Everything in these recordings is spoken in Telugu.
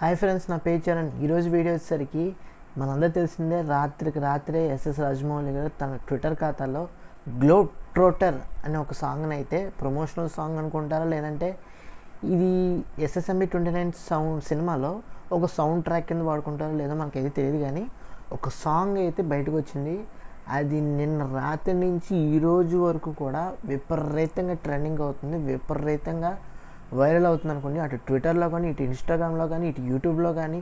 హాయ్ ఫ్రెండ్స్, నా పేరు చరణ్. ఈరోజు వీడియో వచ్చేసరికి మనందరూ తెలిసిందే, రాత్రికి రాత్రే ఎస్ఎస్ రాజమౌళి గారు తన ట్విట్టర్ ఖాతాలో గ్లోబ్ ట్రోటర్ అనే ఒక సాంగ్ని అయితే ప్రమోషనల్ సాంగ్ అనుకుంటారా, లేదంటే ఇది ఎస్ఎస్ఎంబి 29 సౌండ్ సినిమాలో ఒక సౌండ్ ట్రాక్ కింద వాడుకుంటారో లేదో మనకైతే తెలియదు, కానీ ఒక సాంగ్ అయితే బయటకు వచ్చింది. అది నిన్న రాత్రి నుంచి ఈరోజు వరకు కూడా విపరీతంగా ట్రెండింగ్ అవుతుంది, విపరీతంగా వైరల్ అవుతుంది అనుకోండి. అటు ట్విట్టర్లో కానీ, ఇటు ఇన్స్టాగ్రామ్లో కానీ, ఇటు యూట్యూబ్లో కానీ,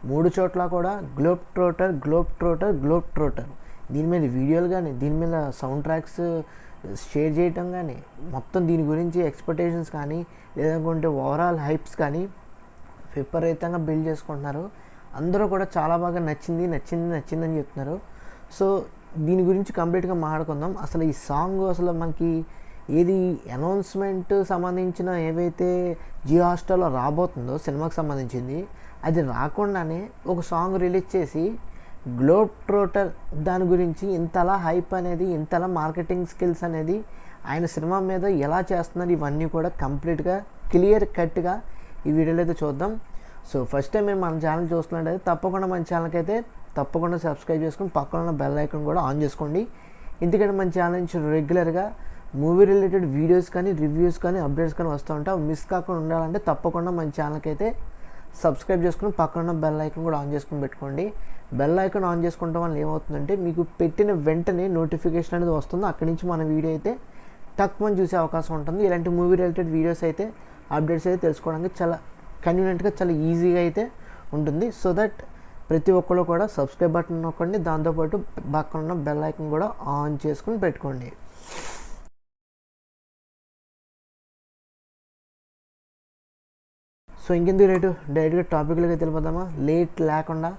3 చోట్ల కూడా globe trotter globe trotter globe trotter, దీని మీద వీడియోలు కానీ, దీని మీద సౌండ్ ట్రాక్స్ షేర్ చేయటం కానీ, మొత్తం దీని గురించి ఎక్స్పెక్టేషన్స్ కానీ, లేదనుకుంటే ఓవరాల్ హైప్స్ కానీ విపరీతంగా బిల్డ్ చేసుకుంటున్నారు. అందరూ కూడా చాలా బాగా నచ్చిందని చెప్తున్నారు. సో దీని గురించి కంప్లీట్గా మాట్లాడుకుందాం. అసలు ఈ సాంగ్ అసలు మనకి ఏది అనౌన్స్మెంట్ సంబంధించిన ఏవైతే జియో హాట్‌స్టార్‌లో రాబోతుందో సినిమాకి సంబంధించింది, అది రాకుండానే ఒక సాంగ్ రిలీజ్ చేసి గ్లోబ్ ట్రోటర్ దాని గురించి ఇంతలా హైప్ అనేది, ఇంతలా మార్కెటింగ్ స్కిల్స్ అనేది ఆయన సినిమా మీద ఎలా చేస్తున్నారు, ఇవన్నీ కూడా కంప్లీట్గా క్లియర్ కట్గా ఈ వీడియోలో అయితే చూద్దాం. సో ఫస్ట్ టైం మేము మన ఛానల్ చూస్తున్నట్టయితే తప్పకుండా మన ఛానల్కి అయితే తప్పకుండా సబ్స్క్రైబ్ చేసుకొని పక్కన ఉన్న బెల్ ఐకాన్ కూడా ఆన్ చేసుకోండి. ఎందుకంటే మన ఛానల్ నుంచి రెగ్యులర్గా మూవీ రిలేటెడ్ వీడియోస్ కానీ, రివ్యూస్ కానీ, అప్డేట్స్ కానీ వస్తూ ఉంటాయి. మిస్ కాకుండా ఉండాలంటే తప్పకుండా మన ఛానల్కి అయితే సబ్స్క్రైబ్ చేసుకుని పక్కన ఉన్న బెల్ ఐకాన్ కూడా ఆన్ చేసుకుని పెట్టుకోండి. బెల్ ఐకాన్ ఆన్ చేసుకుంటాం వల్ల ఏమవుతుందంటే మీకు పెట్టిన వెంటనే నోటిఫికేషన్ అనేది వస్తుంది. అక్కడి నుంచి మన వీడియో అయితే తక్కువ చూసే అవకాశం ఉంటుంది. ఇలాంటి మూవీ రిలేటెడ్ వీడియోస్ అయితే, అప్డేట్స్ అయితే తెలుసుకోవడానికి చాలా కన్వీనియంట్గా, చాలా ఈజీగా అయితే ఉంటుంది. సో దట్ ప్రతి ఒక్కరు కూడా సబ్స్క్రైబ్ బటన్ నొక్కండి, దాంతోపాటు పక్కన ఉన్న బెల్ ఐకాన్ కూడా ఆన్ చేసుకుని పెట్టుకోండి. సో ఇంకెందుకు డైరెక్ట్గా టాపిక్లోకి వెళ్ళిపోదామా లేట్ లేకుండా.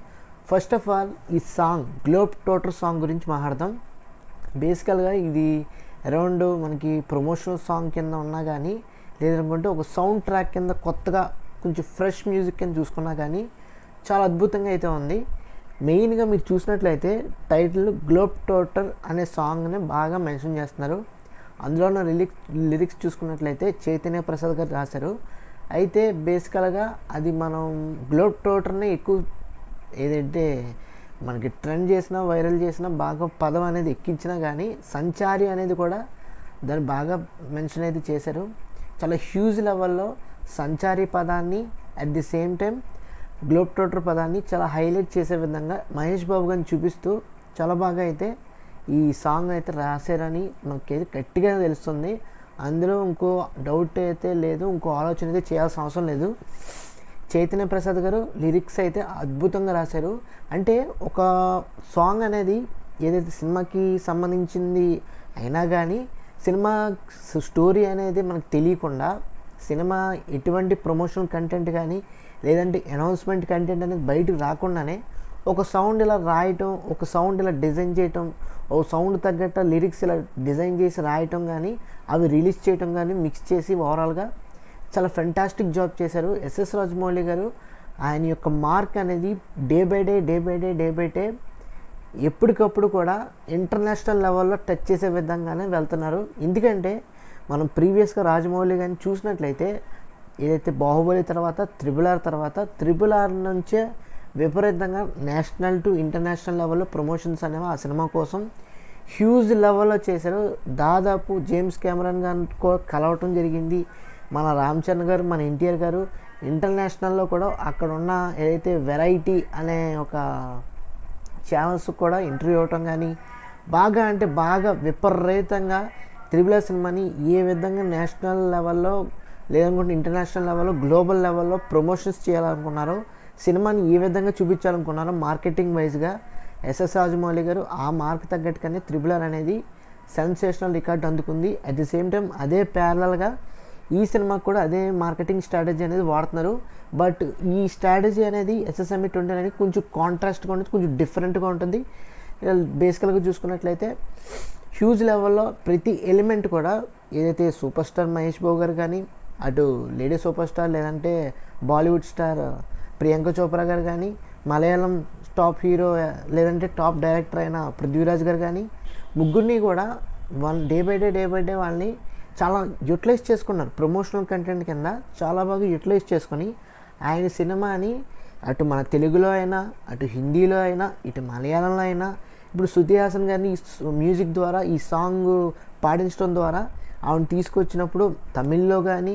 ఫస్ట్ ఆఫ్ ఆల్ ఈ సాంగ్ గ్లోబ్ ట్రోటర్ సాంగ్ గురించి మాట్లాడదాం. బేసికల్గా ఇది అరౌండ్ మనకి ప్రమోషనల్ సాంగ్ కింద ఉన్నా కానీ, లేదనుకుంటే ఒక సౌండ్ ట్రాక్ కింద కొత్తగా కొంచెం ఫ్రెష్ మ్యూజిక్ కింద చూసుకున్నా కానీ చాలా అద్భుతంగా అయితే ఉంది. మెయిన్గా మీరు చూసినట్లయితే టైటిల్ గ్లోబ్ ట్రోటర్ అనే సాంగ్ని బాగా మెన్షన్ చేస్తున్నారు. అందులో ఉన్న లిరిక్స్ చూసుకున్నట్లయితే చైతన్య ప్రసాద్ గారు రాశారు. అయితే బేసికల్గా అది మనం గ్లోబ్ ట్రోటర్ని ఎక్కువ ఏదంటే మనకి ట్రెండ్ చేసినా, వైరల్ చేసినా, బాగా పదం అనేది ఎక్కించినా కానీ సంచారి అనేది కూడా దాన్ని బాగా మెన్షన్ అయితే చేశారు. చాలా హ్యూజ్ లెవెల్లో సంచారి పదాన్ని at the same time globe trotter పదాన్ని చాలా హైలైట్ చేసే విధంగా మహేష్ బాబు గారిని చూపిస్తూ చాలా బాగా అయితే ఈ సాంగ్ అయితే రాశారని మనకైతే గట్టిగా తెలుస్తుంది. అందులో ఇంకో డౌట్ అయితే లేదు, ఇంకో ఆలోచన అయితే చేయాల్సిన అవసరం లేదు. చైతన్య ప్రసాద్ గారు లిరిక్స్ అయితే అద్భుతంగా రాశారు. అంటే ఒక సాంగ్ అనేది ఏదైతే సినిమాకి సంబంధించింది అయినా కానీ, సినిమా స్టోరీ అనేది మనకు తెలియకుండా, సినిమా ఎటువంటి ప్రమోషనల్ కంటెంట్ కానీ, లేదంటే అనౌన్స్మెంట్ కంటెంట్ అనేది బయటకు రాకుండానే ఒక సౌండ్ ఇలా రాయటం, ఒక సౌండ్ ఇలా డిజైన్ చేయటం, ఓ సౌండ్ తగ్గట్టు లిరిక్స్ ఇలా డిజైన్ చేసి రాయటం కానీ, అవి రిలీజ్ చేయటం కానీ, మిక్స్ చేసి ఓవరాల్గా చాలా ఫెంటాస్టిక్ జాబ్ చేశారు ఎస్ఎస్ రాజమౌళి గారు. ఆయన యొక్క మార్క్ అనేది డే బై డే ఎప్పటికప్పుడు కూడా ఇంటర్నేషనల్ లెవెల్లో టచ్ చేసే విధంగానే వెళ్తున్నారు. ఎందుకంటే మనం ప్రీవియస్గా రాజమౌళి గారిని చూసినట్లయితే, ఏదైతే బాహుబలి తర్వాత త్రిబుల్ ఆర్ నుంచే విపరీతంగా నేషనల్ టు ఇంటర్నేషనల్ లెవెల్లో ప్రమోషన్స్ అనేవి ఆ సినిమా కోసం హ్యూజ్ లెవెల్లో చేశారు. దాదాపు జేమ్స్ కెమెరాన్ గారితో కలవటం జరిగింది. మన రామ్ చరణ్ గారు, మన ఎన్టీఆర్ గారు ఇంటర్నేషనల్లో కూడా అక్కడ ఉన్న ఏదైతే వెరైటీ అనే ఒక ఛానల్స్ కూడా ఇంటర్వ్యూ అవ్వటం కానీ, బాగా అంటే బాగా విపరీతంగా త్రిబుల్ ఆర్ సినిమాని ఏ విధంగా నేషనల్ లెవెల్లో, లేదనుకుంటే ఇంటర్నేషనల్ లెవెల్లో, గ్లోబల్ లెవెల్లో ప్రమోషన్స్ చేయాలనుకున్నారో, సినిమాని ఏ విధంగా చూపించాలనుకున్నారో మార్కెటింగ్ వైజ్గా ఎస్ఎస్ రాజమౌళి గారు ఆ మార్క్ తగ్గట్టుగానే త్రిబుల్ ఆర్ అనేది సెన్సేషనల్ రికార్డ్ అందుకుంది. అట్ ది సేమ్ టైం అదే ప్యారలల్గా ఈ సినిమాకి కూడా అదే మార్కెటింగ్ స్ట్రాటజీ అనేది వాడుతున్నారు. బట్ ఈ స్ట్రాటజీ అనేది ఎస్ఎస్ఎంబి 29 అనేది కొంచెం కాంట్రాస్ట్గా ఉంటుంది, కొంచెం డిఫరెంట్గా ఉంటుంది. బేసికల్గా చూసుకున్నట్లయితే హ్యూజ్ లెవెల్లో ప్రతి ఎలిమెంట్ కూడా, ఏదైతే సూపర్ స్టార్ మహేష్ బాబు గారు కానీ, అటు లేడీ సూపర్ స్టార్ లేదంటే బాలీవుడ్ స్టార్ ప్రియాంక చోప్రా గారు కానీ, మలయాళం టాప్ హీరో లేదంటే టాప్ డైరెక్టర్ అయిన పృథ్వీరాజ్ గారు కానీ, ముగ్గురిని కూడా డే బై డే వాళ్ళని చాలా యూటిలైజ్ చేసుకున్నారు. ప్రమోషనల్ కంటెంట్ కింద చాలా బాగా యూటిలైజ్ చేసుకొని ఆయన సినిమాని అటు మన తెలుగులో అయినా, అటు హిందీలో అయినా, ఇటు మలయాళంలో అయినా. ఇప్పుడు శృతి హాసన్ గారిని మ్యూజిక్ ద్వారా ఈ సాంగ్ పాడించడం ద్వారా ఆవిడ తీసుకొచ్చినప్పుడు తమిళ్లో కానీ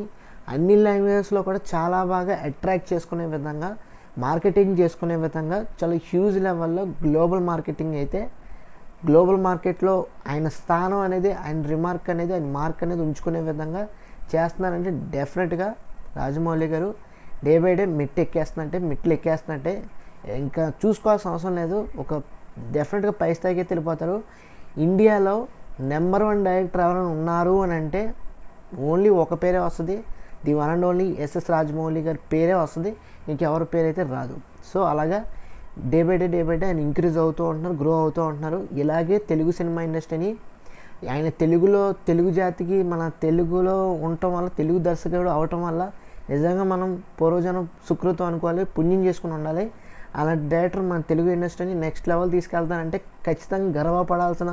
అన్ని లాంగ్వేజెస్లో కూడా చాలా బాగా అట్రాక్ట్ చేసుకునే విధంగా, మార్కెటింగ్ చేసుకునే విధంగా చాలా హ్యూజ్ లెవెల్లో గ్లోబల్ మార్కెటింగ్ అయితే, గ్లోబల్ మార్కెట్లో ఆయన స్థానం అనేది, ఆయన రిమార్క్ అనేది, ఆయన మార్క్ అనేది ఉంచుకునే విధంగా చేస్తున్నారంటే డెఫినెట్గా రాజమౌళి గారు డే బై డే మెట్లు ఎక్కేస్తున్నట్టే ఇంకా చూసుకోవాల్సిన అవసరం లేదు. ఒక డెఫినెట్గా పై స్థాయికి అయితే వెళ్ళిపోతారు. ఇండియాలో నెంబర్ 1 డైరెక్టర్ ఎవరైనా ఉన్నారు అని అంటే ఓన్లీ ఒక పేరే వస్తుంది, the one and only SS Rajamouli గారి పేరే వస్తుంది, ఇంకెవరి పేరు అయితే రాదు. సో అలాగా డే బై డే ఆయన ఇంక్రీజ్ అవుతూ ఉంటున్నారు, గ్రో అవుతూ ఉంటున్నారు. ఇలాగే తెలుగు సినిమా ఇండస్ట్రీని ఆయన తెలుగు జాతికి మన తెలుగులో ఉండటం వల్ల, తెలుగు దర్శకుడు అవటం వల్ల నిజంగా మనం పూర్వజనం సుకృతం అనుకోవాలి, పుణ్యం చేసుకుని ఉండాలి. అలాంటి డైరెక్టర్ మన తెలుగు ఇండస్ట్రీని నెక్స్ట్ లెవెల్ తీసుకెళ్తానంటే ఖచ్చితంగా గర్వపడాల్సిన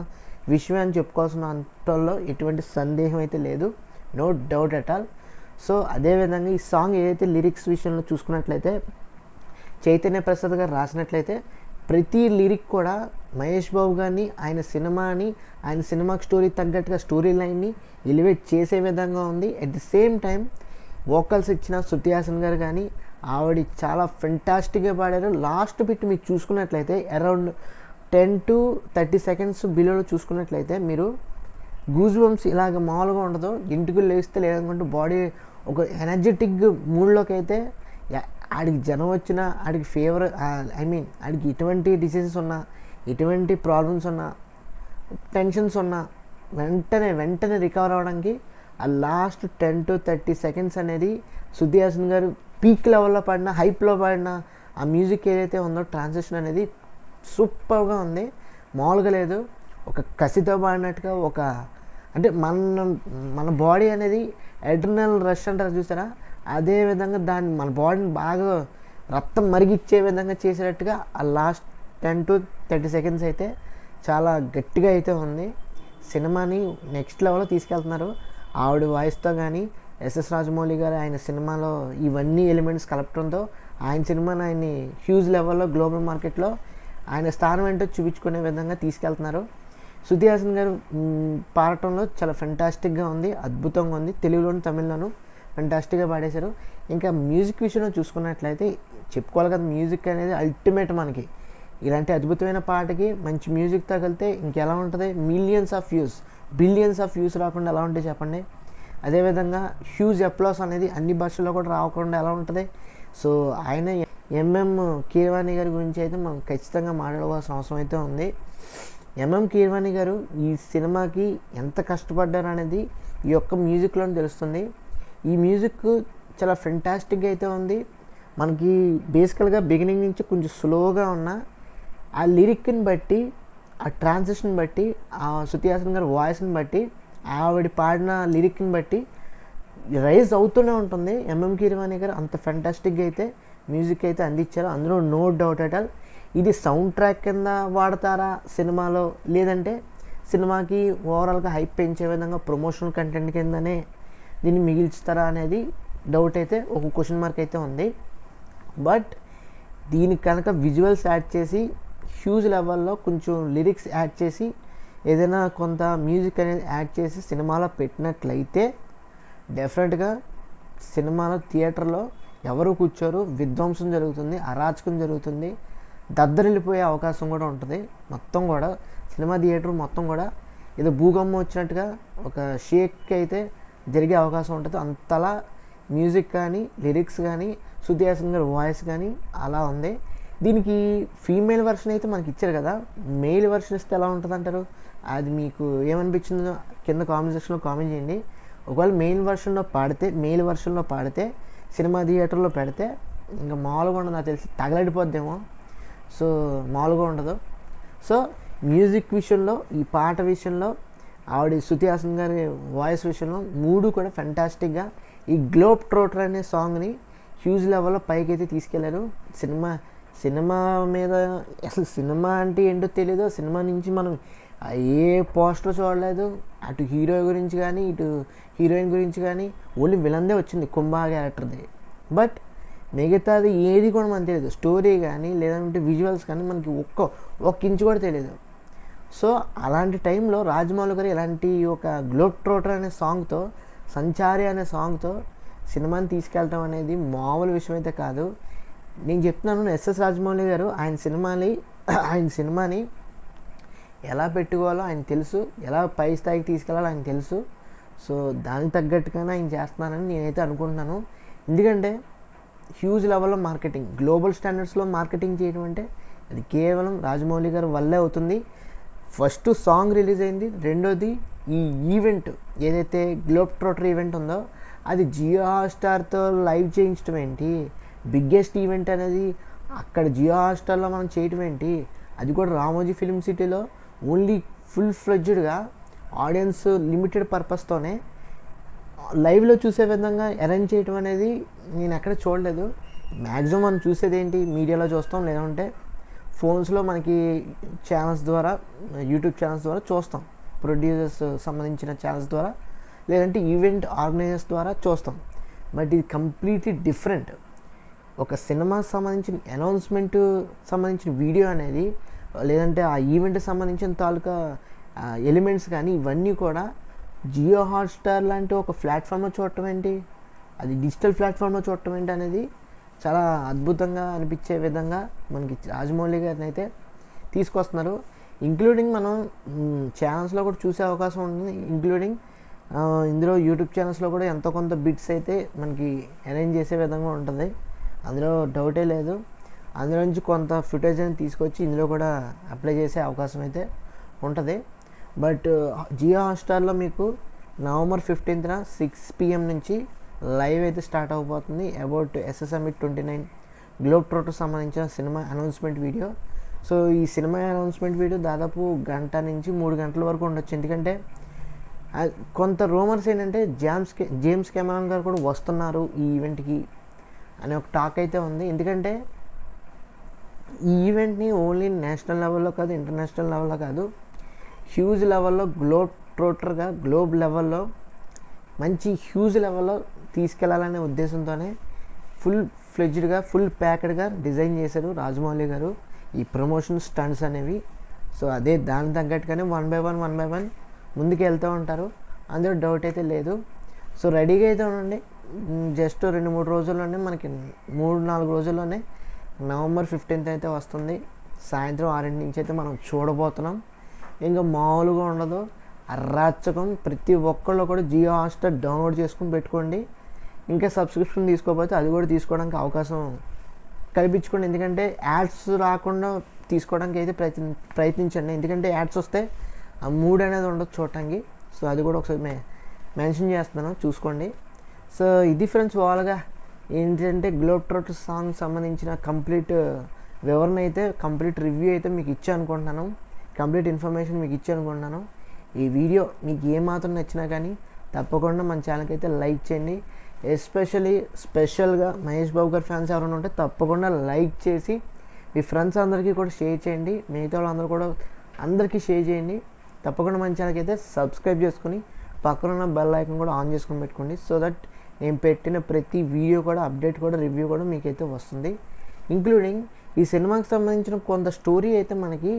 విషయం అని చెప్పుకోవాల్సిన అంటల్లో ఎటువంటి సందేహం అయితే లేదు, no doubt at all. So అదేవిధంగా ఈ సాంగ్ ఏదైతే లిరిక్స్ విషయంలో చూసుకున్నట్లయితే చైతన్య ప్రసాద్ గారు రాసినట్లయితే ప్రతి లిరిక్ కూడా మహేష్ బాబు గారిని ఆయన సినిమాకి స్టోరీ తగ్గట్టుగా స్టోరీ లైన్ని ఎలివేట్ చేసే విధంగా ఉంది. At the same time vocals ఇచ్చిన శృతి హాసన్ గారు కానీ ఆవిడ చాలా ఫెంటాస్టిక్గా పాడారు. లాస్ట్ బిట్ మీకు చూసుకున్నట్లయితే అరౌండ్ 10 to 30 seconds బిలోలో చూసుకున్నట్లయితే మీరు గూజ్ బంప్స్ ఇలాగ మామూలుగా ఉండదు, ఇంటికి లేస్తే లేదనుకుంటే బాడీ ఒక ఎనర్జెటిక్ మూడ్లోకి అయితే ఆడికి జనం వచ్చినా, ఆడికి ఫీవర్ ఆడికి ఎటువంటి డిసీజెస్ ఉన్నా, ఎటువంటి ప్రాబ్లమ్స్ ఉన్నా, టెన్షన్స్ ఉన్నా వెంటనే రికవర్ అవ్వడానికి ఆ లాస్ట్ 10 to 30 seconds అనేది శృతి హాసన్ గారు పీక్ లెవెల్లో పాడిన, హైప్లో పాడిన ఆ మ్యూజిక్ ఏదైతే ఉందో ట్రాన్సిషన్ అనేది సూపర్గా ఉంది, మామూలుగా లేదు. ఒక కసితో పాడినట్టుగా అంటే మన బాడీ అనేది అడ్రినల్ రష్ అంటారు చూసారా, అదే విధంగా దాన్ని మన బాడీని బాగా రక్తం మరిగిచ్చే విధంగా చేసేటట్టుగా ఆ లాస్ట్ 10 to 30 seconds అయితే చాలా గట్టిగా అయితే ఉంది. సినిమాని నెక్స్ట్ లెవెల్లో తీసుకెళ్తున్నారు. ఆవిడ వాయిస్తో కానీ ఎస్ఎస్ రాజమౌళి గారు ఆయన సినిమాలో ఇవన్నీ ఎలిమెంట్స్ కలపడంతో ఆయన సినిమాని ఆయన్ని హ్యూజ్ లెవెల్లో గ్లోబల్ మార్కెట్లో ఆయన స్థానం ఏంటో చూపించుకునే విధంగా తీసుకెళ్తున్నారు. శృతి హాసన్ గారు పాడటంలో చాలా ఫెంటాస్టిక్గా ఉంది, అద్భుతంగా ఉంది. తెలుగులోను తమిళ్లోను ఫెంటాస్టిక్గా పాడేశారు. ఇంకా మ్యూజిక్ విషయంలో చూసుకున్నట్లయితే చెప్పుకోవాలి కదా, మ్యూజిక్ అనేది అల్టిమేట్ మనకి. ఇలాంటి అద్భుతమైన పాటకి మంచి మ్యూజిక్ తగిలితే ఇంకెలా ఉంటుంది, బిలియన్స్ ఆఫ్ వ్యూస్ రాకుండా ఎలా ఉంటాయి చెప్పండి. అదేవిధంగా హ్యూజ్ అప్లాస్ అనేది అన్ని భాషల్లో కూడా రాకుండా ఎలా ఉంటుంది. సో ఆయన ఎంఎం కీరవాణి గారి గురించి అయితే మనం ఖచ్చితంగా మాట్లాడుకోవాల్సిన అవసరం అయితే ఉంది. ఎంఎం కీరవాణి గారు ఈ సినిమాకి ఎంత కష్టపడ్డారు అనేది ఈ యొక్క మ్యూజిక్లో తెలుస్తుంది. ఈ మ్యూజిక్ చాలా ఫెంటాస్టిక్గా అయితే ఉంది. మనకి బేసికల్గా బిగినింగ్ నుంచి కొంచెం స్లోగా ఉన్న ఆ లిరిక్ని బట్టి, ఆ ట్రాన్సిషన్ బట్టి, ఆ శృతి హాసన్ గారి వాయిస్ని బట్టి, ఆవిడ పాడిన లిరిక్ని బట్టి రైజ్ అవుతూనే ఉంటుంది. ఎంఎం కీరవాణి గారు అంత ఫెంటాస్టిక్గా అయితే మ్యూజిక్ అయితే అందించారు, అందులో నో డౌట్ అట్ ఆల్. ఇది సౌండ్ ట్రాక్ కింద వాడతారా సినిమాలో, లేదంటే సినిమాకి ఓవరాల్గా హైప్ పెంచే విధంగా ప్రమోషనల్ కంటెంట్ కిందనే దీన్ని మిగిల్చుతారా అనేది డౌట్ అయితే, ఒక క్వశ్చన్ మార్క్ అయితే ఉంది. బట్ దీనికి కనుక విజువల్స్ యాడ్ చేసి హ్యూజ్ లెవెల్లో కొంచెం లిరిక్స్ యాడ్ చేసి ఏదైనా కొంత మ్యూజిక్ అనేది యాడ్ చేసి సినిమాలో పెట్టినట్లయితే డెఫినెట్గా సినిమాలో థియేటర్లో ఎవరు కూర్చోరు, విధ్వంసం జరుగుతుంది, అరాచకం జరుగుతుంది, దద్దరిల్లిపోయే అవకాశం కూడా ఉంటుంది. మొత్తం కూడా సినిమా థియేటర్ మొత్తం కూడా ఏదో భూకంపం వచ్చినట్టుగా ఒక షేక్ అయితే జరిగే అవకాశం ఉంటుంది. అంతలా మ్యూజిక్ కానీ లిరిక్స్ కానీ శృతి హాసన్ గారి వాయిస్ కానీ అలా ఉంది. దీనికి ఫీమేల్ వర్షన్ అయితే మనకి ఇచ్చారు కదా, మెయిల్ వర్షన్ ఇస్తే ఎలా ఉంటుంది అంటారు? అది మీకు ఏమనిపించిందో కింద కామెంట్ సెక్షన్లో కామెంట్ చేయండి. ఒకవేళ మెయిల్ వర్షన్లో పాడితే సినిమా థియేటర్లో పెడితే ఇంకా మామూలుగా ఉండదు, నాకు తెలిసి తగలడిపోద్దేమో. సో మామూలుగా ఉండదు. సో మ్యూజిక్ విషయంలో, ఈ పాట విషయంలో, ఆవిడ శృతి హాసన్ గారి వాయిస్ విషయంలో మూడు కూడా ఫెంటాస్టిక్గా ఈ గ్లోబ్ ట్రోటర్ అనే సాంగ్ని హ్యూజ్ లెవెల్లో పైకి అయితే తీసుకెళ్లారు. సినిమా మీద అసలు సినిమా అంటే ఏంటో తెలీదు. సినిమా నుంచి మనం ఏ పోస్టర్ చూడలేదు, అటు హీరో గురించి కానీ ఇటు హీరోయిన్ గురించి కానీ, ఓన్లీ విలన్దే వచ్చింది కుంభా క్యారెక్టర్ది. బట్ మిగతాది ఏది కూడా మనకు తెలియదు, స్టోరీ కానీ లేదంటే విజువల్స్ కానీ మనకి ఒక్క ఇంచు కూడా తెలియదు. సో అలాంటి టైంలో రాజమౌళి గారు ఇలాంటి ఒక గ్లోబ్ ట్రోటర్ అనే సాంగ్తో, సంచారి అనే సాంగ్తో సినిమాని తీసుకెళ్ళటం అనేది మామూలు విషయం అయితే కాదు. నేను చెప్తున్నాను, ఎస్ఎస్ రాజమౌళి గారు ఆయన సినిమాని ఎలా పెట్టుకోవాలో ఆయన తెలుసు, ఎలా పై స్థాయికి తీసుకెళ్ళాలో ఆయన తెలుసు. సో దానికి తగ్గట్టుగానే ఆయన చేస్తున్నానని నేనైతే అనుకుంటున్నాను. ఎందుకంటే హ్యూజ్ లెవెల్లో మార్కెటింగ్, గ్లోబల్ స్టాండర్డ్స్లో మార్కెటింగ్ చేయడం అంటే అది కేవలం రాజమౌళి గారి వల్లే అవుతుంది. ఫస్ట్ సాంగ్ రిలీజ్ అయింది, రెండోది ఈ ఈవెంట్ ఏదైతే గ్లోబ్ ట్రోటర్ ఈవెంట్ ఉందో అది జియో హాట్స్టార్తో లైవ్ చేయించడం ఏంటి, బిగ్గెస్ట్ ఈవెంట్ అనేది అక్కడ జియో హాట్స్టార్లో మనం చేయటం ఏంటి, అది కూడా రామోజీ ఫిల్మ్ సిటీలో ఓన్లీ ఫుల్ ఫ్లెడ్జ్డ్గా ఆడియన్స్ లిమిటెడ్ పర్పస్తోనే లైవ్లో చూసే విధంగా అరేంజ్ చేయటం అనేది నేను ఎక్కడ చూడలేదు. మ్యాక్సిమం మనం చూసేది ఏంటి, మీడియాలో చూస్తాం, లేదంటే ఫోన్స్లో మనకి ఛానల్స్ ద్వారా, యూట్యూబ్ ఛానల్స్ ద్వారా చూస్తాం, ప్రొడ్యూసర్స్ సంబంధించిన ఛానల్స్ ద్వారా, లేదంటే ఈవెంట్ ఆర్గనైజర్స్ ద్వారా చూస్తాం. బట్ ఇది కంప్లీట్లీ డిఫరెంట్. ఒక సినిమాకి సంబంధించిన అనౌన్స్మెంట్ సంబంధించిన వీడియో అనేది, లేదంటే ఆ ఈవెంట్కి సంబంధించిన తాలూకా ఎలిమెంట్స్ కానీ ఇవన్నీ కూడా జియో హాట్స్టార్ లాంటి ఒక ప్లాట్ఫామ్లో చూడటం ఏంటి, అది డిజిటల్ ప్లాట్ఫామ్లో చూడటం ఏంటి అనేది చాలా అద్భుతంగా అనిపించే విధంగా మనకి రాజమౌళి గారిని అయితే తీసుకొస్తున్నారు. ఇంక్లూడింగ్ మనం ఛానల్స్లో కూడా చూసే అవకాశం ఉంటుంది. ఇంక్లూడింగ్ ఇందులో యూట్యూబ్ ఛానల్స్లో కూడా ఎంతో కొంత బిట్స్ అయితే మనకి అరేంజ్ చేసే విధంగా ఉంటుంది, అందులో డౌటే లేదు. అందులో నుంచి కొంత ఫుటేజ్ అని తీసుకొచ్చి ఇందులో కూడా అప్లై చేసే అవకాశం అయితే ఉంటుంది. బట్ జియో హాట్స్టార్లో మీకు November 15th 6 PM నుంచి లైవ్ అయితే స్టార్ట్ అవబోతుంది about SS summit 29 globe trotter సంబంధించిన సినిమా అనౌన్స్మెంట్ వీడియో. సో ఈ సినిమా అనౌన్స్మెంట్ వీడియో దాదాపు 1 గంట నుంచి 3 గంటల వరకు ఉండొచ్చు. ఎందుకంటే కొంత రూమర్స్ ఏంటంటే జేమ్స్ కెమెరాన్ గారు కూడా వస్తున్నారు ఈ ఈవెంట్కి అనే ఒక టాక్ అయితే ఉంది. ఎందుకంటే ఈ ఈవెంట్ని ఓన్లీ నేషనల్ లెవెల్లో కాదు, ఇంటర్నేషనల్ లెవెల్లో కాదు, హ్యూజ్ లెవెల్లో గ్లోబ్ ట్రోటర్గా గ్లోబ్ లెవెల్లో మంచి హ్యూజ్ లెవెల్లో తీసుకెళ్లాలనే ఉద్దేశంతోనే ఫుల్ ఫ్లెడ్జ్డ్గా ఫుల్ ప్యాక్డ్గా డిజైన్ చేశారు రాజమౌళి గారు ఈ ప్రమోషన్ స్టంట్స్ అనేవి. సో అదే దాని తగ్గట్టుగానే వన్ బై వన్ ముందుకు వెళ్తూ ఉంటారు, అందులో డౌట్ అయితే లేదు. సో రెడీగా అయితే ఉండండి, జస్ట్ 2-3 రోజుల్లోనే మనకి 3-4 రోజుల్లోనే November 15th అయితే వస్తుంది. సాయంత్రం 6 నుంచి అయితే మనం చూడబోతున్నాం. ఇంకా మామూలుగా ఉండదు, అరాచకం. ప్రతి ఒక్కళ్ళు కూడా జియో హాట్స్టార్ డౌన్లోడ్ చేసుకుని పెట్టుకోండి. ఇంకా సబ్స్క్రిప్షన్ తీసుకోకపోతే అది కూడా తీసుకోవడానికి అవకాశం కల్పించుకోండి. ఎందుకంటే యాడ్స్ రాకుండా తీసుకోవడానికి అయితే ప్రయత్నించండి. ఎందుకంటే యాడ్స్ వస్తే ఆ మూడ్ అనేది ఉండదు చూడటానికి. సో అది కూడా ఒకసారి మెన్షన్ చేస్తున్నాను, చూసుకోండి. సో ఇది ఫ్రెండ్స్ ఓవర్గా ఏంటంటే గ్లోబ్ ట్రోటర్ సాంగ్ సంబంధించిన కంప్లీట్ వివరణ అయితే, కంప్లీట్ రివ్యూ అయితే మీకు ఇచ్చానుకుంటున్నాను, కంప్లీట్ ఇన్ఫర్మేషన్ మీకు ఇచ్చానుకుంటున్నాను. ఈ వీడియో మీకు ఏమాత్రం నచ్చినా కానీ తప్పకుండా మన ఛానల్కి అయితే లైక్ చేయండి. స్పెషల్గా మహేష్ బాబు గారి ఫ్యాన్స్ ఎవరైనా ఉంటే తప్పకుండా లైక్ చేసి మీ ఫ్రెండ్స్ అందరికీ కూడా షేర్ చేయండి. మిగతా వాళ్ళందరూ కూడా అందరికీ షేర్ చేయండి. తప్పకుండా మన ఛానల్కి అయితే సబ్స్క్రైబ్ చేసుకుని పక్కన బెల్ ఐకాన్ కూడా ఆన్ చేసుకుని పెట్టుకోండి. సో దట్ నేను పెట్టిన ప్రతి వీడియో కూడా అప్డేట్ కూడా రివ్యూ కూడా మీకైతే వస్తుంది. ఇంక్లూడింగ్ ఈ సినిమాకి సంబంధించిన కొంత స్టోరీ అయితే మనకి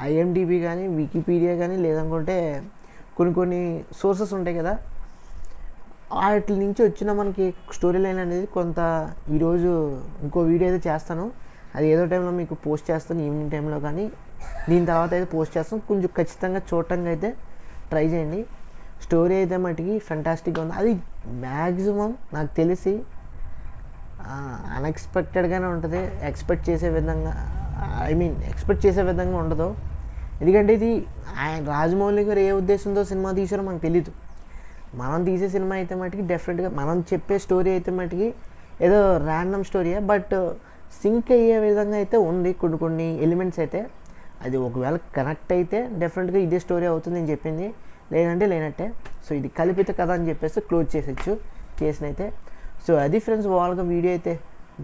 IMDb కానీ, వికీపీడియా కానీ, లేదనుకుంటే కొన్ని సోర్సెస్ ఉంటాయి కదా, వాటి నుంచి వచ్చిన మనకి స్టోరీ లైన్ అనేది కొంత ఈరోజు ఇంకో వీడియో అయితే చేస్తాను. అది ఏదో టైంలో మీకు పోస్ట్ చేస్తాను, ఈవినింగ్ టైంలో కానీ, దీని తర్వాత అయితే పోస్ట్ చేస్తాను. కొంచెం ఖచ్చితంగా చూడటానికి అయితే ట్రై చేయండి. స్టోరీ అయితే మటుకి ఫెంటాస్టిక్గా ఉంది. అది మ్యాక్సిమం నాకు తెలిసి అన్ఎక్స్పెక్టెడ్గానే ఉంటుంది, ఎక్స్పెక్ట్ చేసే విధంగా ఉండదు. ఎందుకంటే ఇది రాజమౌళి గారు ఏ ఉద్దేశంతో సినిమా తీసారో మనకు తెలీదు. మనం తీసే సినిమా అయితే మటుకి డెఫినెట్గా మనం చెప్పే స్టోరీ అయితే మటుకి ఏదో ర్యాండమ్ స్టోరీయే, బట్ సింక్ అయ్యే విధంగా అయితే ఉంది కొన్ని ఎలిమెంట్స్ అయితే. అది ఒకవేళ కనెక్ట్ అయితే డెఫినెట్గా ఇదే స్టోరీ అవుతుంది నేను చెప్పింది, లేదంటే లేనట్టే. సో ఇది కల్పిత కథ అని చెప్పేసి క్లోజ్ చేసేచ్చు కేసునైతే. సో అది ఫ్రెండ్స్ వాళ్ళగా వీడియో అయితే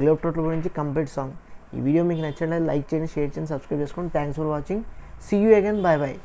గ్లోబ్ ట్రోటర్ గురించి కంప్లీట్ సాంగ్. ఈ వీడియో మీకు నచ్చండి, లైక్ చేయండి, షేర్ చేయండి, సబ్స్క్రైబ్ చేసుకోండి. Thanks for watching. See you again. Bye bye.